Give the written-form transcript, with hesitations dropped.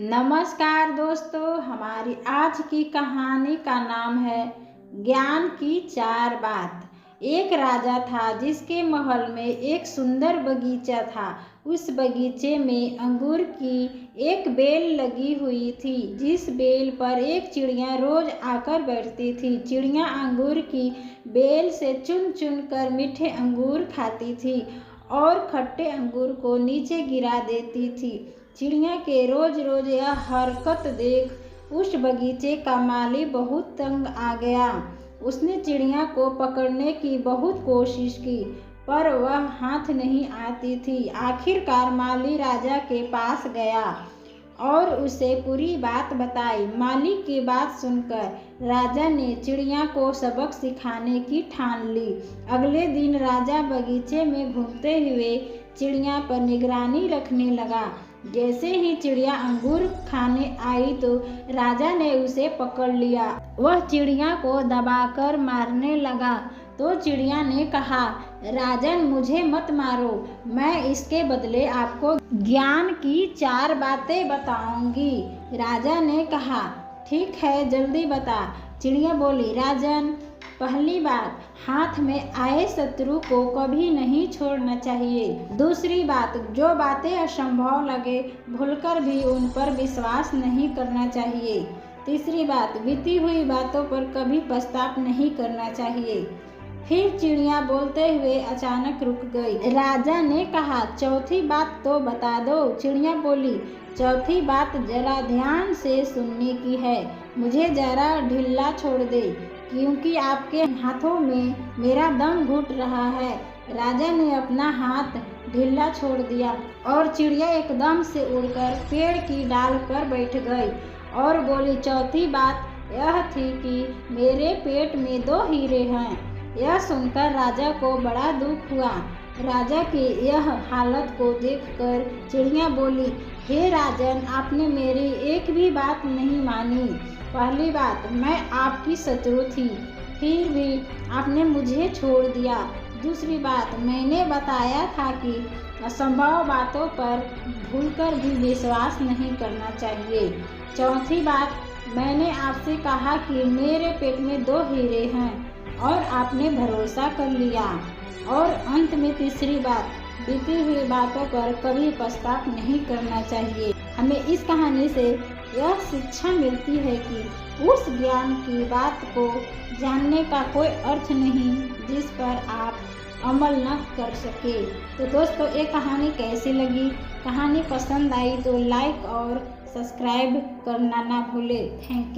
नमस्कार दोस्तों, हमारी आज की कहानी का नाम है ज्ञान की 4 बात। एक राजा था जिसके महल में एक सुंदर बगीचा था। उस बगीचे में अंगूर की एक बेल लगी हुई थी, जिस बेल पर एक चिड़िया रोज आकर बैठती थी। चिड़िया अंगूर की बेल से चुन चुन कर मीठे अंगूर खाती थी और खट्टे अंगूर को नीचे गिरा देती थी। चिड़िया के रोज रोज यह हरकत देख उस बगीचे का माली बहुत तंग आ गया। उसने चिड़िया को पकड़ने की बहुत कोशिश की, पर वह हाथ नहीं आती थी। आखिरकार माली राजा के पास गया और उसे पूरी बात बताई। माली की बात सुनकर राजा ने चिड़िया को सबक सिखाने की ठान ली। अगले दिन राजा बगीचे में घूमते हुए चिड़िया पर निगरानी रखने लगा। जैसे ही चिड़िया अंगूर खाने आई तो राजा ने उसे पकड़ लिया। वह चिड़िया को दबाकर मारने लगा तो चिड़िया ने कहा, राजन, मुझे मत मारो, मैं इसके बदले आपको ज्ञान की 4 बातें बताऊंगी। राजा ने कहा, ठीक है, जल्दी बता। चिड़िया बोली, राजन, पहली बात, हाथ में आए शत्रु को कभी नहीं छोड़ना चाहिए। दूसरी बात, जो बातें असंभव लगे भूलकर भी उन पर विश्वास नहीं करना चाहिए। तीसरी बात, बीती हुई बातों पर कभी पछतावा नहीं करना चाहिए। फिर चिड़िया बोलते हुए अचानक रुक गई। राजा ने कहा, चौथी बात तो बता दो। चिड़िया बोली, चौथी बात जरा ध्यान से सुनने की है। मुझे जरा ढीला छोड़ दे, क्योंकि आपके हाथों में मेरा दम घुट रहा है। राजा ने अपना हाथ ढीला छोड़ दिया और चिड़िया एकदम से उड़कर पेड़ की डाल पर बैठ गई और बोली, चौथी बात यह थी कि मेरे पेट में 2 हीरे हैं। यह सुनकर राजा को बड़ा दुख हुआ। राजा की यह हालत को देखकर चिड़िया बोली, हे राजन, आपने मेरी एक भी बात नहीं मानी। पहली बात, मैं आपकी शत्रु थी, फिर भी आपने मुझे छोड़ दिया। दूसरी बात, मैंने बताया था कि असंभव बातों पर भूलकर भी विश्वास नहीं करना चाहिए। चौथी बात, मैंने आपसे कहा कि मेरे पेट में 2 हीरे हैं और आपने भरोसा कर लिया। और अंत में तीसरी बात, बीती हुई बातों पर कभी पछतावा नहीं करना चाहिए। हमें इस कहानी से यह शिक्षा मिलती है कि उस ज्ञान की बात को जानने का कोई अर्थ नहीं जिस पर आप अमल न कर सके। तो दोस्तों, ये कहानी कैसी लगी? कहानी पसंद आई तो लाइक और सब्सक्राइब करना ना भूले। Thank you.